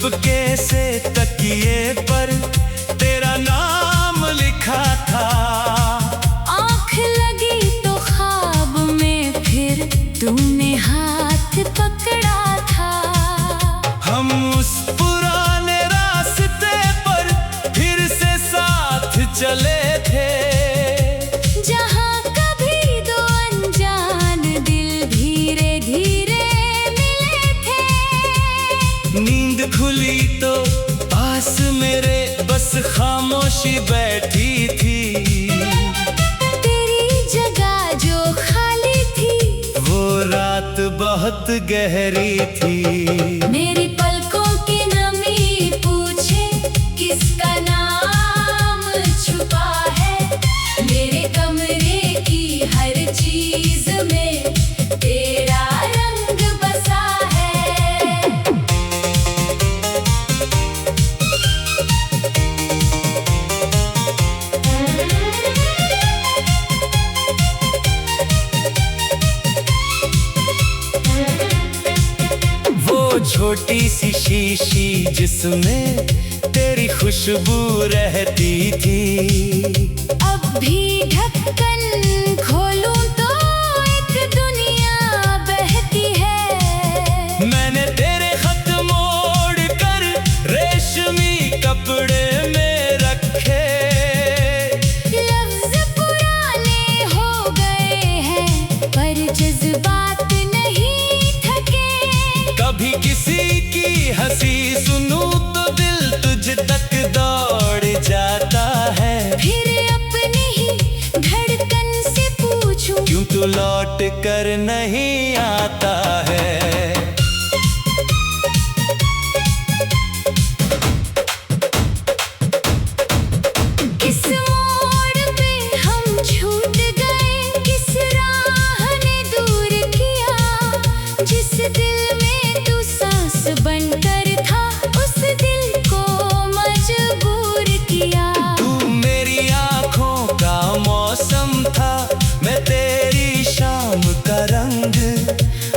चुपके से तकिए पर तेरा नाम लिखा था। आँख लगी तो ख्वाब में फिर तूने हाथ पकड़ा था। हम उस पुराने रास्ते पर फिर से साथ चले थे, जहाँ कभी दो अनजान दिल धीरे धीरे मिले थे। नींद खुली तो पास मेरे बस खामोशी बैठी थी। तेरी जगह जो खाली थी वो रात बहुत गहरी थी। मेरी पलकों की नमी पूछे किसका नाम छुपा है। मेरे कमरे की हर चीज में तेरा रंग बसा है। वो छोटी सी शीशी जिसमें तेरी खुशबू रहती थी। अब भी ढक्कन खोलूं तो एक दुनिया बहती है। मैंने तेरे खत मोड़ कर रेशमी कपड़े में रखे। लफ्ज पुराने हो गए हैं पर जज्बात नहीं थके। कभी किसी की हंसी सुनूं तो दिल तुझ तक दौड़ जाता है। फिर अपनी ही धड़कन से पूछूं क्यों तू लौट कर नहीं आता है। किस मोड़ पे हम छूट गए, किस राह ने दूर किया। जिस दिल में तू सांस बनकर था उस दिल को मजबूर किया। तू मेरी आँखों का मौसम था, मैं तेरी शाम का रंग।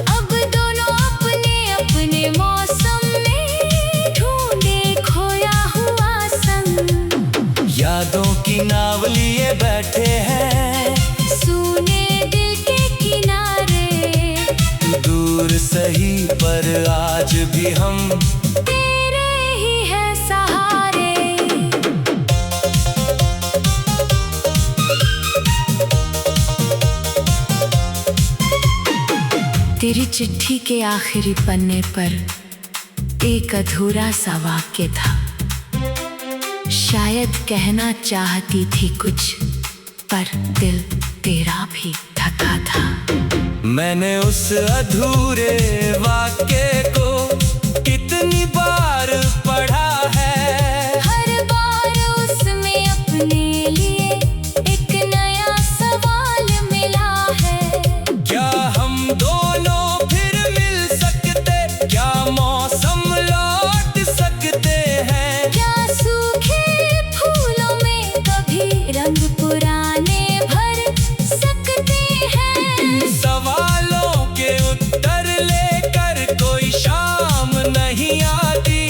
अब दोनों अपने अपने मौसम में ढूंढे खोया हुआ संग। यादों की नाव लिए बैठे हैं, सूने दिल के किनारे। दूर सही पर आज भी हम तेरे ही है सहारे। तेरी चिट्ठी के आखिरी पन्ने पर एक अधूरा सा वाक्य था। शायद कहना चाहती थी कुछ पर दिल तेरा भी थका था। मैंने उस अधूरे वाक्य को कितनी बार पढ़ा है। हर बार उसमें अपने लिए एक नया सवाल मिला है। क्या हम दोनों फिर मिल सकते, क्या मौसम लौट सकते हैं। क्या सूखे फूलों में कभी रंग पुराने भर सकते हैं। सवालों के उत्तर लेकर कोई शाम नहीं आती।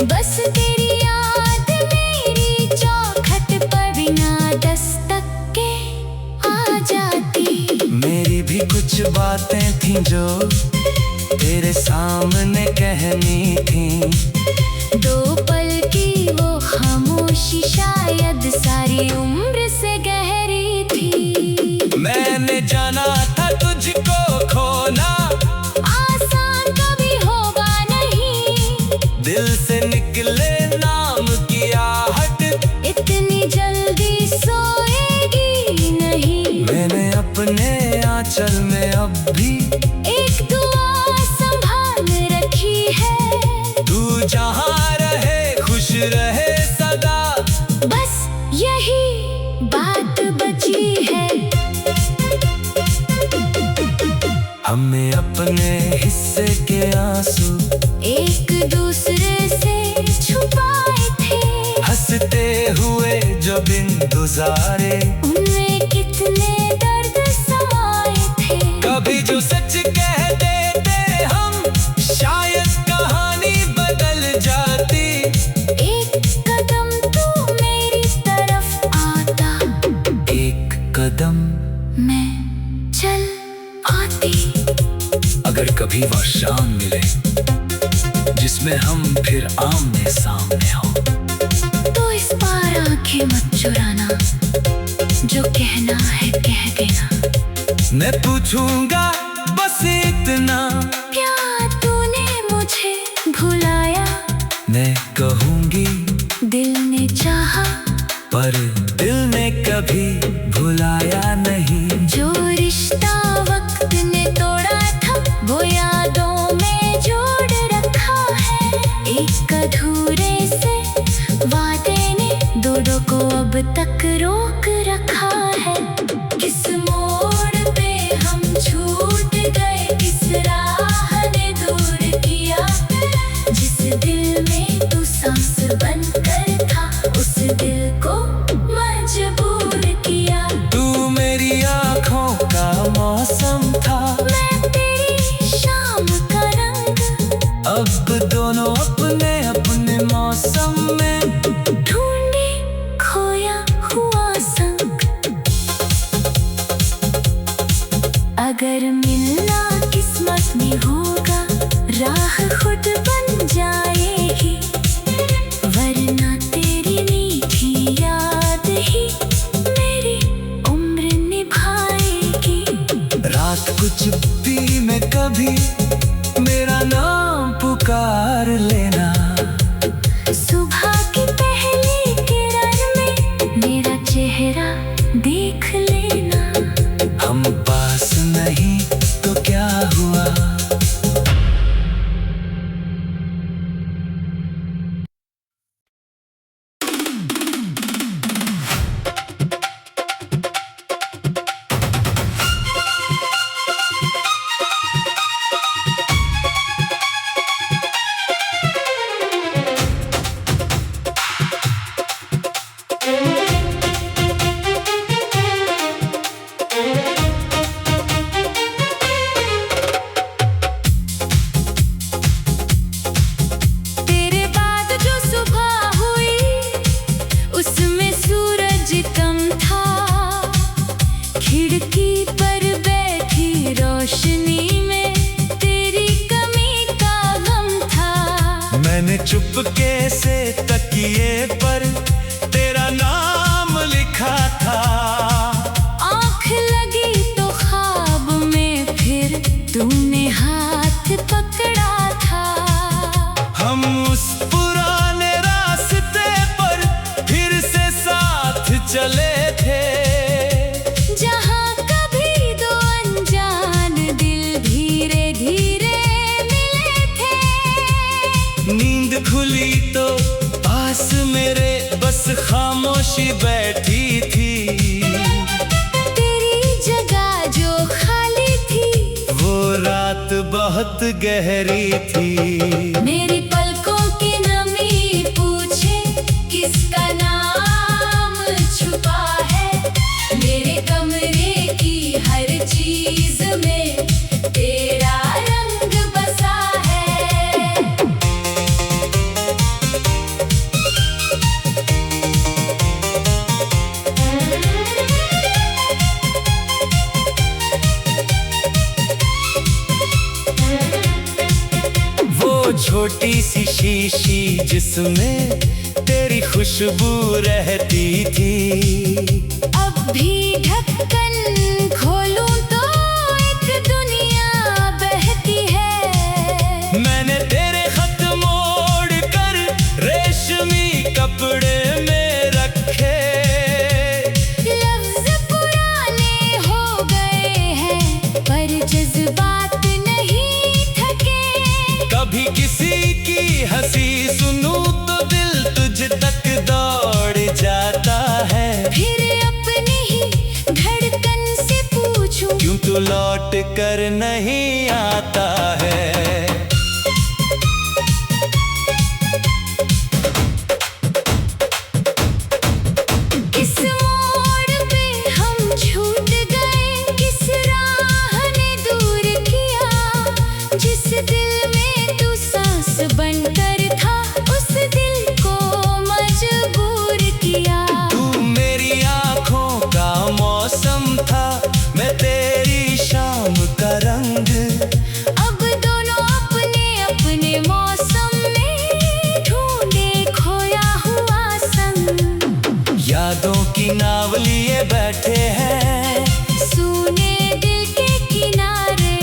बस तेरी याद मेरी चौखट पर बिना दस्तक के आ जाती। मेरी भी कुछ बातें थीं जो तेरे सामने कहनी थीं। दो पल की वो खामोशी शायद सारी उम्र से गहरी थी। मैंने जाना था तुझको खोना आसान कभी होगा नहीं। दिल से निकले नाम की आहट इतनी जल्दी सोएगी नहीं। मैंने अपने आंचल में अब भी एक दुआ संभाल रखी है। तू जहाँ रहे खुश रहे सदा। बस यही बात बची है। हमें अपने हिस्से के आंसू एक दूसरे से छुपाए थे। हंसते हुए जो दिन गुजारे उनमें कितने दर्द समाए थे। कभी जो सच कह देते हम शायद कहानी बदल जाती। कभी वो शाम मिले जिसमें हम फिर आमने सामने हो। तो इस बार आंखें मत चुराना, जो कहना है कह देना। मैं पूछूंगा बस इतना, क्या तूने मुझे भुलाया? मैं कहूंगी दिल ने चाहा पर दिल ने कभी भुलाया नहीं। जो रिश्ता वक्त ने तोड़ा था वो यादों में जोड़ रखा है। एक अधूरे से वादे ने दोनों को अब तक रोक रखा है। किस मोड़ पे हम छूट गए, किस राह ने दूर किया। जिस दिल में तू सांस बनकर था उस दिल को मजबूर किया। तू मेरी आँखों का मौसम था, मैं तेरी शाम का रंग। अब दोनों अपने अपने मौसम में ढूंढे खोया हुआ संग। अगर मिलना किस्मत में होगा, राह खुद बन जाएगी। वरना तेरी मीठी याद ही मेरी उम्र निभाएगी। रात कुछ भी में कभी मेरा नाम पुकार लेना। सुबह की पहली किरण में मेरा चेहरा देख लेना। हम पास नहीं तो क्या हुआ। तेरे बाद जो सुबह हुई उसमें सूरज कम था। खिड़की पर बैठी रोशनी में तेरी कमी का गम था। मैंने चुपके से तकिए पर तेरा नाम लिखा था। आँख लगी तो ख्वाब में फिर तूने हाथ पकड़ा था। हम उस पुराने रास्ते पर फिर से साथ चले थे। जहाँ कभी दो अनजान दिल धीरे धीरे मिले थे। नींद खुली तो पास मेरे बस खामोशी बैठी थी। तेरी जगह जो खाली थी वो रात बहुत गहरी थी। मेरी पलकों की नमी पूछे किसका नाम छुपा है। मेरे कमरे की हर चीज में तेरा रंग बसा है। वो छोटी सी शीशी जिसमें तेरी खुशबू रहती थी। अब भी ढक्कन खोलूं तो एक दुनिया बहती है। मैंने तेरे खत मोड़ कर रेशमी कपड़े में रखे। लफ्ज पुराने हो गए हैं पर जज्बात नहीं थके। कभी किसी की हंसी सुनूं तो दिल तुझ तक दौड़ जाता है। फिर अपनी ही धड़कन से पूछूं क्यों तू लौट कर नहीं आता है। किस मोड़ पे हम छूट गए, किस राह ने दूर किया। जिस दिल में तू सांस बनकर था उस दिल को मजबूर किया। तू मेरी आँखों का मौसम था, मैं तेरी शाम का रंग। अब यादों की नाव लिए बैठे हैं, सुने दिल के किनारे।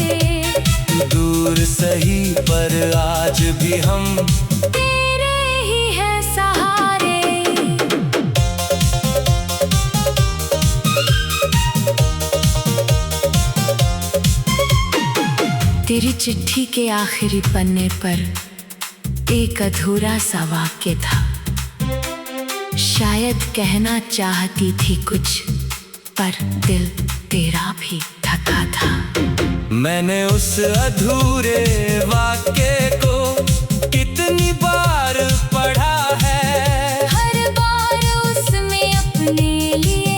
दूर सही पर आज भी हम तेरे ही है सहारे। तेरी चिट्ठी के आखिरी पन्ने पर एक अधूरा सा वाक्य था। शायद कहना चाहती थी कुछ, पर दिल तेरा भी थका था। मैंने उस अधूरे वाक्य को कितनी बार पढ़ा है। हर बार उसमें अपने लिए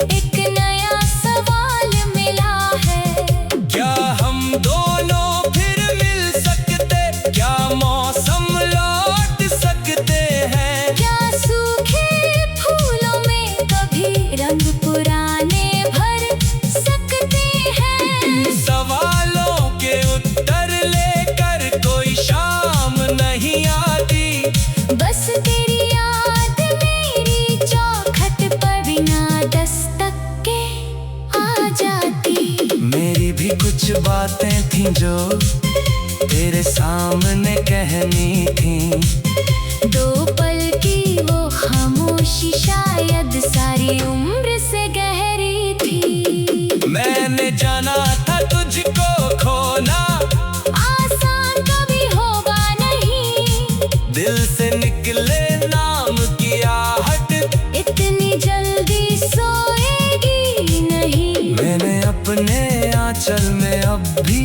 एक नया सवाल मिला है। क्या हम दोनों फिर मिल सकते, क्या मौसम लौट सकते हैं, क्या सूखे फूलों में कभी रंग पुराने भर सकते हैं। सवालों के उत्तर लेकर कोई शाम नहीं आती, बस तेरी याद मेरी चौखट पर बिना दस्तक के आ जाती। मेरी भी कुछ बातें थीं जो तेरे सामने कहनी थीं। दो पल की वो खामोशी शायद सारी उम्र से गहरी थी। मैंने जाना था तुझको खोना आसान कभी होगा नहीं। दिल से निकले नाम की आहट इतनी जल्दी सोएगी नहीं। मैंने अपने आंचल में अब भी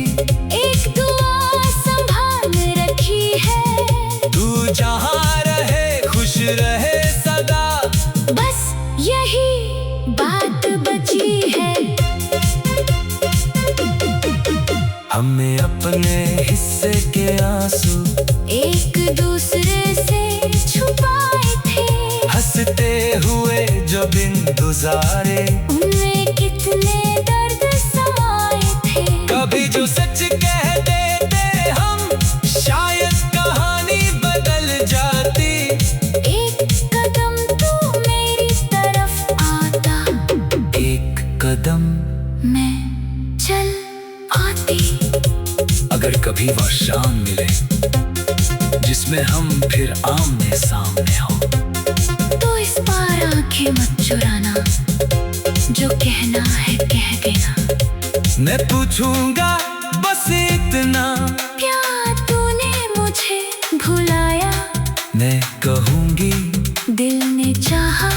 एक दुआ संभाल रखी है। तू जहाँ रहे खुश रहे सदा, बस यही बात बची है। हमें अपने हिस्से के आंसू एक दूसरे से छुपाए थे। हंसते हुए जो दिन गुजारे, उनमें कितने दर्द समाए थे। कभी जो सच कह देते हम, शायद कहानी बदल जाती। एक कदम तू मेरी तरफ आता, एक कदम मैं चल आती। अगर कभी वह शाम मिले जिसमें हम फिर आमने सामने हो, तो इस बार आंखें मत चुराना, जो कहना है कह देना। मैं पूछूंगा बस इतना, क्या तूने मुझे भुलाया। मैं कहूंगी दिल ने चाहा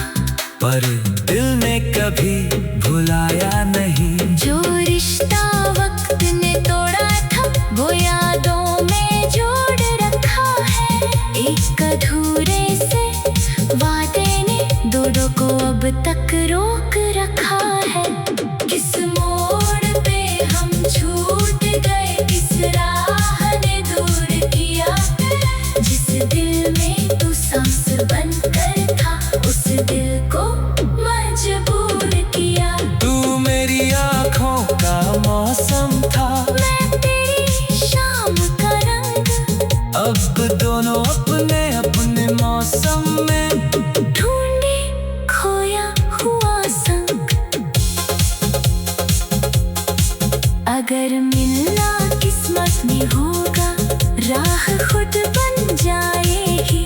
पर दिल ने कभी भुलाया नहीं। जो रिश्ता वक्त ने तोड़ा था, वो यादों में जोड़ रखा है। एक अधूरे से वादे ने दोनों को अब तक रोक रखा है। किस मोड़ पे हम छूट गए, किस राह ने दूर किया। जिस दिल में तू सांस बनकर था, उस दिल को मजबूर किया। तू मेरी आँखों का मौसम था, मैं तेरी शाम का रंग। अब दोनों अपने अपने मौसम में ढूंढे खोया हुआ संग। अगर मिलना किस्मत में होगा, राह खुद बन जाएगी।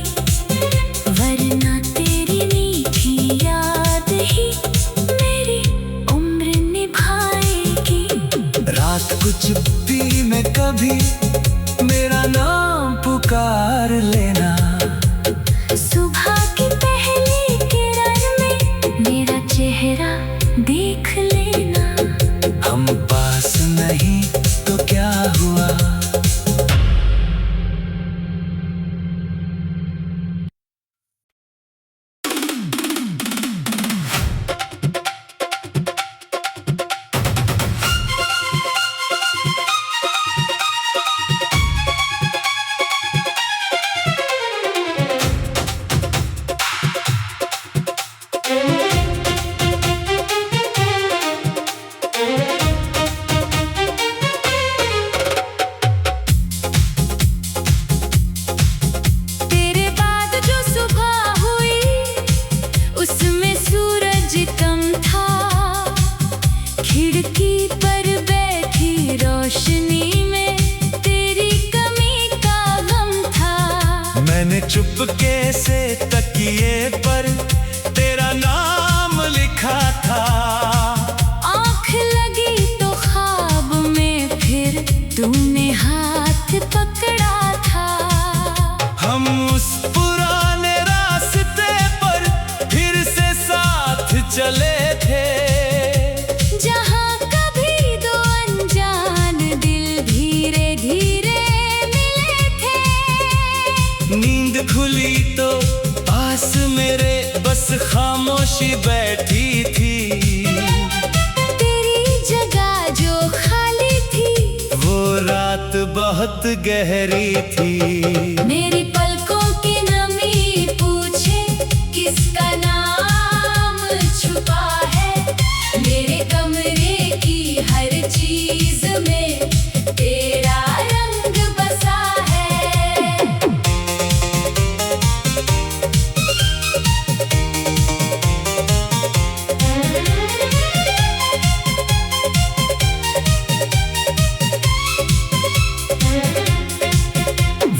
वरना तेरी मीठी याद ही मेरी उम्र निभाएगी। रात कुछ भी में कभी मेरा नाम पुकार लेना। सुबह की पहली किरण में मेरा चेहरा देख लेना। हम पास नहीं तो क्या हुआ, चुपके से तकिए पर तेरा नाम लिखा था। आँख लगी तो ख्वाब में फिर तूने हाथ पकड़ा था। हम उस पुराने रास्ते पर फिर से साथ चले थे, जहाँ कभी दो अनजान दिल धीरे धीरे मिले थे। नींद खुली तो पास मेरे बस खामोशी बैठी थी। तेरी जगह जो खाली थी वो रात बहुत गहरी थी। मेरी पलकों की नमी पूछे किसका नाम छुपा है। मेरे कमरे की हर चीज में तेरा रंग बसा है।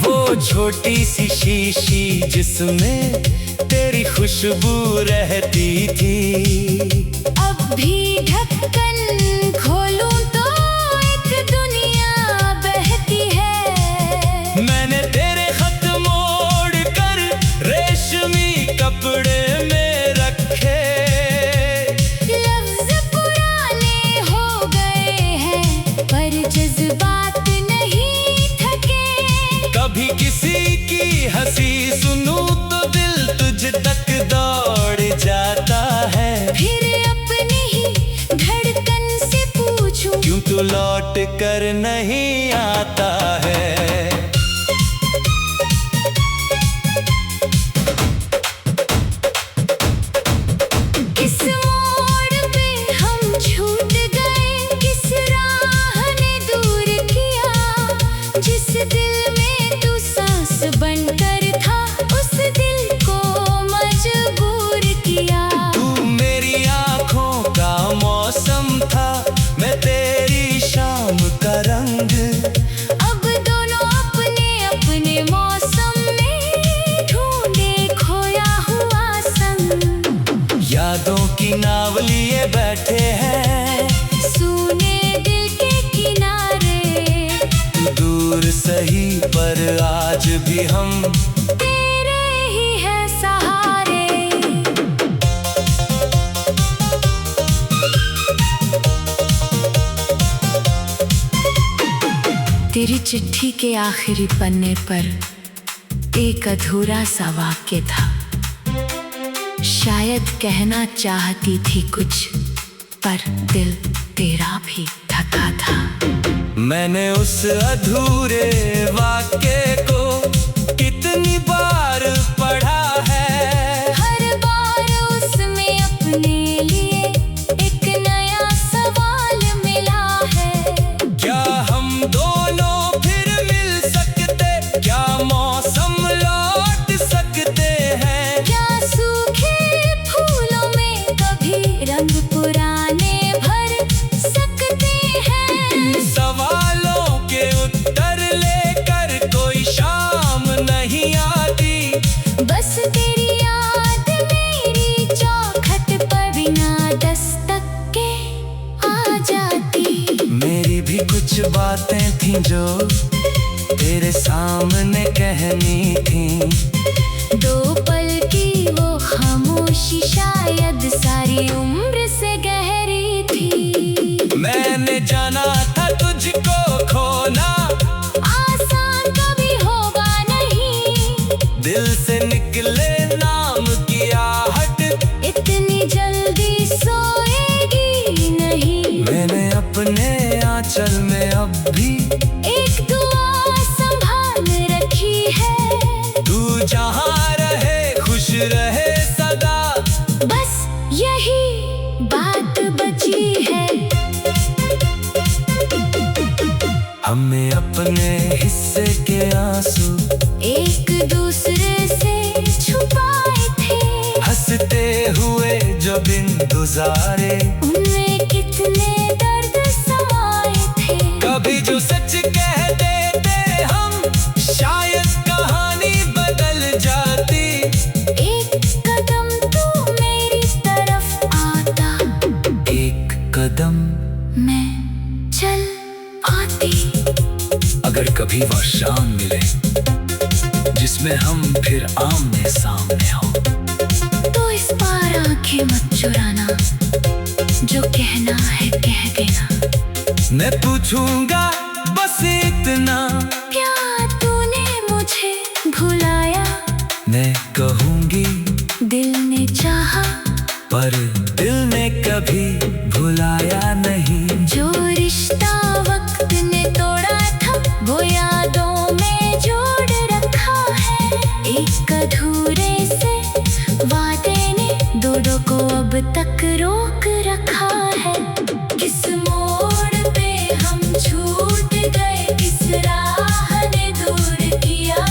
वो छोटी सी शीशी जिसमें तेरी खुशबू रहती थी। अब भी ढक्कन खोलूं तो एक दुनिया बहती है। मैंने तेरे खत मोड़ कर रेशमी कपड़े में रखे। लफ्ज पुराने हो गए हैं पर जज्बात नहीं थके। कभी किसी की हंसी सुनूं तो दिल तुझ तक दौड़ जाता है। फिर अपनी ही धड़कन से पूछूं क्यों तू लौट कर नहीं आता है। किस मोड़ पे हम छूट गए, किस राह ने दूर किया। जिस दिल में तू सांस बनकर था उस दिल को मजबूर किया। तू मेरी आँखों का मौसम था, मैं तेरी शाम का रंग। अब दोनों अपने अपने मौसम में ढूंढे खोया हुआ संग। यादों की नाव लिए बैठे हैं, सूने दिल के किनारे। दूर सही पर आज भी हम तेरे ही है सहारे। तेरी चिट्ठी के आखिरी पन्ने पर एक अधूरा सा वाक्य था। शायद कहना चाहती थी कुछ पर दिल तेरा भी थका था। मैंने उस अधूरे वाक्य को कितनी बार पढ़ा है। हर बार उसमें अपने लिए एक नया सवाल मिला है। क्या हम दोनों फिर मिल सकते, क्या मौसम लौट सकते हैं। क्या सूखे फूलों में कभी रंग पुराने भर सकते हैं। सवालों के उत्तर लेकर कोई शाम नहीं आती। बस तेरी याद मेरी चौखट पर बिना दस्तक के आ जाती। मेरी भी कुछ बातें थीं जो तेरे सामने कहनी थीं। दो पल की वो खामोशी शायद सारी उम्र से गहरी थी। मैंने जाना था तुझको खोना आसान कभी होगा नहीं। दिल से निकले नाम की आहट इतनी जल्दी सोएगी नहीं। मैंने अपने आंचल में अब भी एक दुआ संभाल रखी है। तू जहाँ रहे खुश रहे सदा। बस यही बात बची है। हमें अपने हिस्से के आंसू एक दूसरे से छुपाए थे। हंसते हुए जो दिन गुजारे उनमें कितने दर्द समाए थे। कभी जो सच कह देते हम शायद कहानी बदल जाए। कभी वो शाम मिले जिसमें हम फिर आमने सामने हो। तो इस बार आंखें मत चुराना, जो कहना है कह देना। मैं पूछूंगा बस इतना, क्या तूने मुझे भुलाया? मैं कहूंगी दिल ने चाहा पर दिल ने कभी भुलाया नहीं। जो रिश्ता वक्त ने तोड़ा था वो यादों में जोड़ रखा है। एक अधूरे से वादे ने दोनों को अब तक रोक रखा है। किस मोड़ पे हम छूट गए, किस राह ने दूर किया।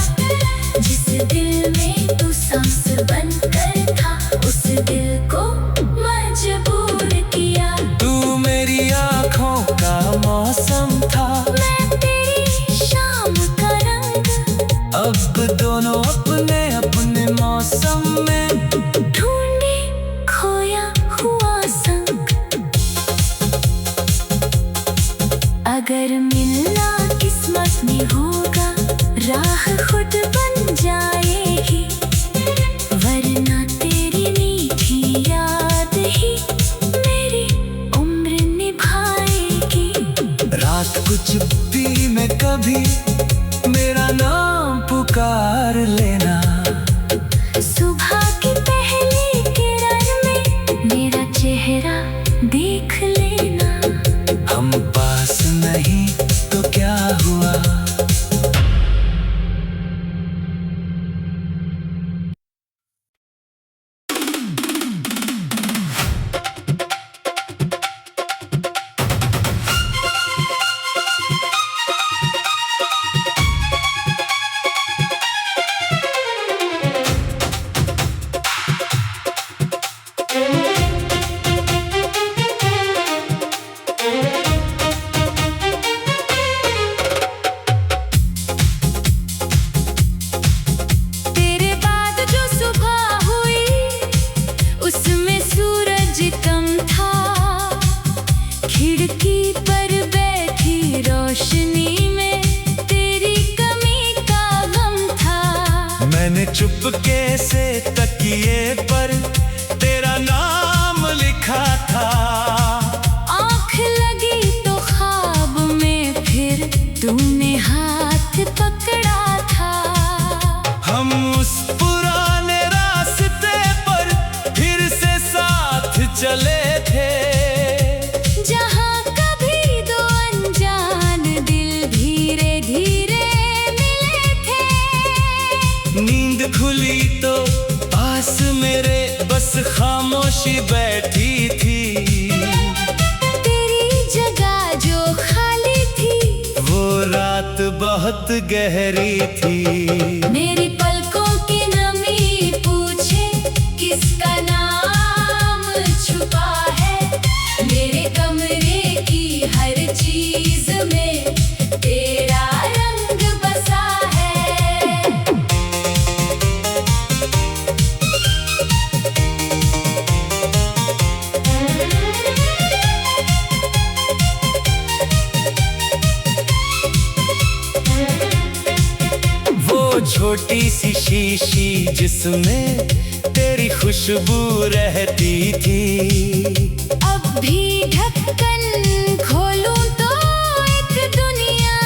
जिस दिल में तू सांस बनकर था, उस दिल को मजबूर किया। तू मेरी आँखों का मौसम था, मैं तेरी शाम का रंग। अब दोनों अपने अपने मौसम में ढूंढे खोया हुआ संग। अगर मिलना किस्मत में होगा, राह खुद बन जाएगी। वरना तेरी मीठी याद ही मेरी उम्र निभाएगी। रात कुछ भी में कभी मेरा नाम पुकार लेना। सुबह की पहली किरण में मेरा चेहरा देख लेना। हम पास नहीं तो क्या हुआ। तेरे बाद जो सुबह हुई, उसमें सूरज कम था। खिड़की पर बैठी रोशनी में तेरी कमी का गम था। मैंने चुपके से तकिए पर तेरा नाम लिखा था। आँख लगी तो ख्वाब में फिर तूने हाथ पकड़ा था। हम उस पुराने रास्ते पर फिर से साथ चले थे। जहाँ कभी दो अनजान दिल धीरे धीरे मिले थे। नींद खुली तो पास मेरे बस खामोशी बैठी थी। तेरी जगह जो खाली थी, वो रात बहुत गहरी थी। मेरी पलकों की नमी पूछे किसका नाम छुपा है। मेरे कमरे की हर चीज में तेरा रंग बसा है। वो छोटी सी शीशी जिसमें तेरी खुशबू रहती थी। अब भी ढक्कन खोलूं तो एक दुनिया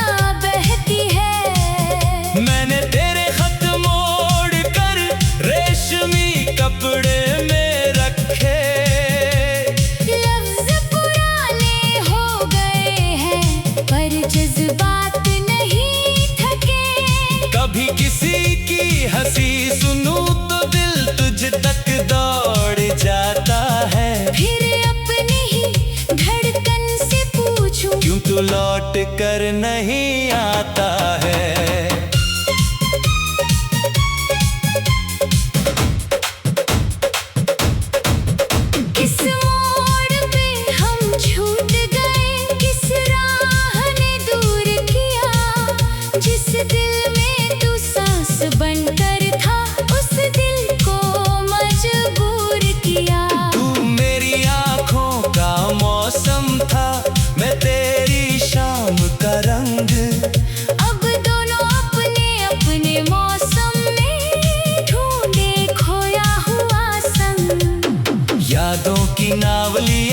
बहती है। मैंने तेरे खत मोड़ कर रेशमी कपड़े में रखे। लफ्ज पुराने हो गए हैं पर जज्बात नहीं थके। कभी किसी की हंसी सुनूं तो दिल तुझ तक दौड़ जाता है। फिर अपनी ही धड़कन से पूछूं, क्यों तू लौट कर नहीं आता है।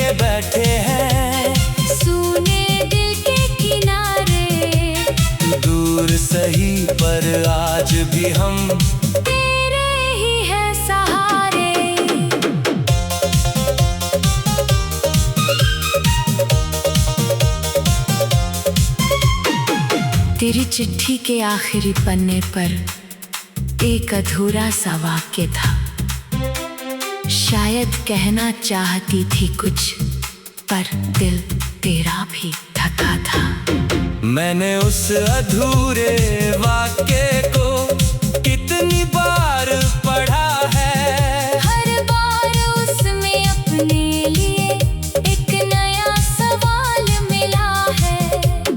लिए बैठे हैं सुने दिल के किनारे। दूर सही पर आज भी हम तेरे ही है सहारे। तेरी चिट्ठी के आखिरी पन्ने पर एक अधूरा सा वाक्य था। शायद कहना चाहती थी कुछ, पर दिल तेरा भी थका था। मैंने उस अधूरे वाक्य को कितनी बार पढ़ा है। हर बार उसमें अपने लिए एक नया सवाल मिला है।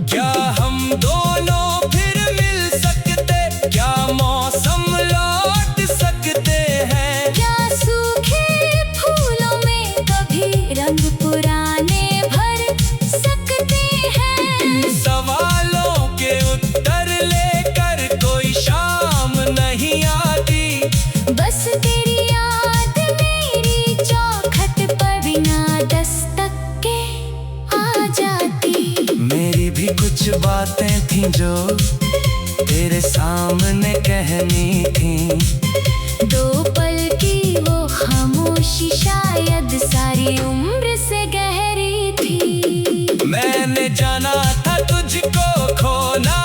क्या हम दोनों फिर मिल सकते, क्या मौसम लौट सकते हैं, क्या सूखे फूलों में कभी रंग पुराने भर सकते हैं। सवालों के उत्तर लेकर कोई शाम नहीं आती। बस तेरी याद मेरी चौखट पर बिना दस्तक के आ जाती। मेरी भी कुछ बातें थीं जो तेरे सामने कहनी थीं। दो पल की वो खामोशी शायद सारी उम्र से गहरी थी। मैंने जाना था तुझको खोना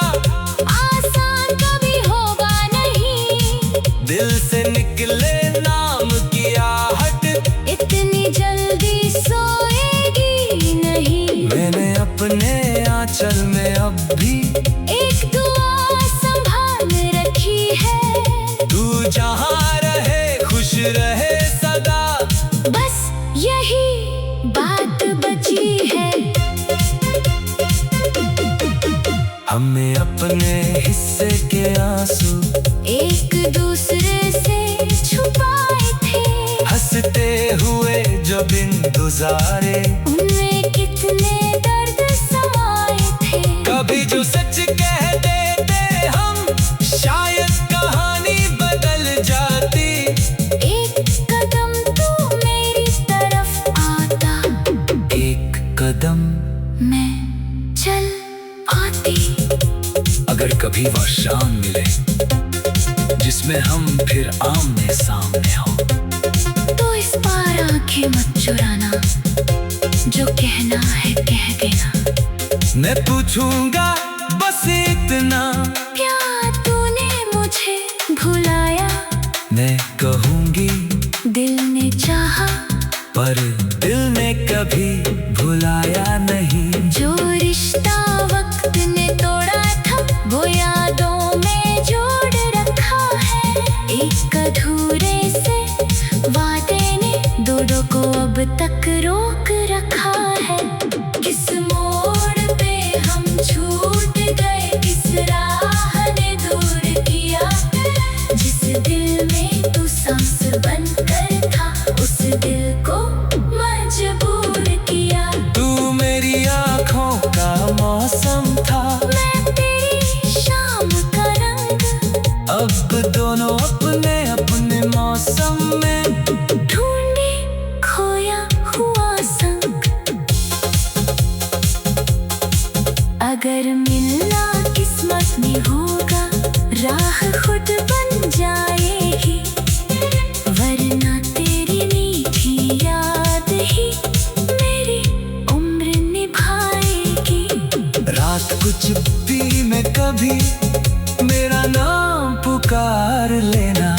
आसान कभी होगा नहीं। दिल से निकले नाम की आहट इतनी जल्दी सोएगी नहीं। मैंने अपने आंचल में अब भी एक दुआ संभाल रखी है। तू जहाँ रहे खुश रहे सदा। बस यही बात बची है। हमने अपने हिस्से के आंसू एक दूसरे से छुपाए थे। हंसते हुए जो दिन गुजारे, उनमें कितने दर्द समाए थे। कभी जो सच कह देते हम शायद कहानी बदल जाती। एक कदम तू मेरी तरफ आता, एक कदम मैं चल आती। अगर कभी वह शाम मिले जिसमें हम फिर आमने सामने हो, तो इस बार आंखें मत चुराना, जो कहना है कह देना। मैं पूछूंगा बस इतना, क्या तूने मुझे भुलाया। मैं कहूंगी दिल ने चाहा पर दिल ने कभी भुलाया नहीं। जो रिश्ता वक्त ने तोड़ा था, वो यादों में जोड़ रखा है। एक अधूरे से वादे ने दोनों को अब तक रोक रखा है। किस मोड़ पे हम छूट गए, किस राह ने दूर किया। जिस दिल में तू सांस बनकर था, उस दिल को मजबूर किया। तू मेरी आँखों का मौसम था, मैं तेरी शाम का रंग। अब दोनों अपने अपने मौसम में ढूंढे खोया हुआ संग। अगर मिलना किस्मत में होगा, राह खुद बन जाएगी। वरना तेरी मीठी याद ही मेरी उम्र निभाएगी। रात कुछ भी में कभी मेरा नाम पुकार लेना।